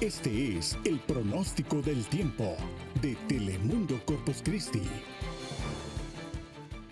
Este es el pronóstico del tiempo de Telemundo Corpus Christi.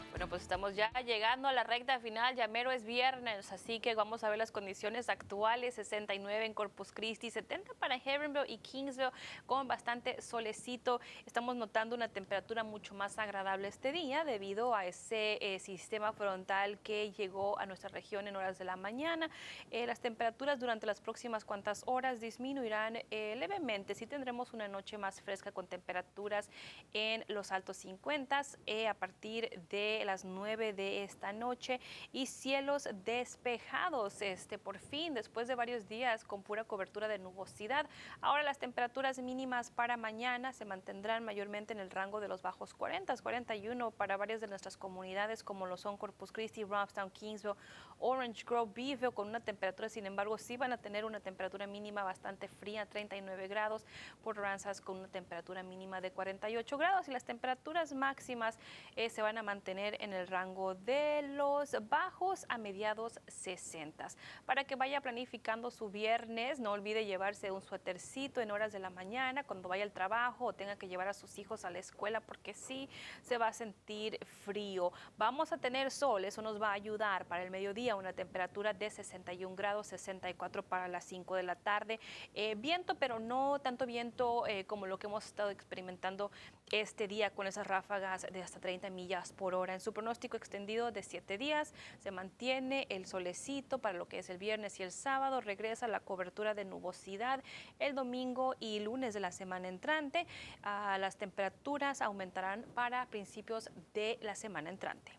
Bueno, pues estamos ya llegando a la recta final, ya mero es viernes, así que vamos a ver las condiciones actuales: 69 en Corpus Christi, 70 para Heronville y Kingsville, con bastante solecito. Estamos notando una temperatura mucho más agradable este día debido a ese sistema frontal que llegó a nuestra región en horas de la mañana. Las temperaturas durante las próximas cuantas horas disminuirán levemente. Sí tendremos una noche más fresca con temperaturas en los altos 50 a partir de las 9 de esta noche, y cielos despejados por fin después de varios días con pura cobertura de nubosidad. Ahora las temperaturas mínimas para mañana se mantendrán mayormente en el rango de los bajos 40, 41 para varias de nuestras comunidades como lo son Corpus Christi, Robstown, Kingsville, Orange Grove, Beeville, con una temperatura, sin embargo, sí van a tener una temperatura mínima bastante fría, 39 grados, por Aransas con una temperatura mínima de 48 grados, y las temperaturas máximas se van a mantener en el rango de los bajos a mediados 60. Para que vaya planificando su viernes, no olvide llevarse un suétercito en horas de la mañana cuando vaya al trabajo o tenga que llevar a sus hijos a la escuela, porque sí se va a sentir frío. Vamos a tener sol, eso nos va a ayudar para el mediodía, una temperatura de 61 grados, 64 para las 5 de la tarde. Viento, pero no tanto viento como lo que hemos estado experimentando este día, con esas ráfagas de hasta 30 millas por hora. En su pronóstico extendido de 7 días se mantiene el solecito para lo que es el viernes y el sábado. Regresa la cobertura de nubosidad el domingo y lunes de la semana entrante. Las temperaturas aumentarán para principios de la semana entrante.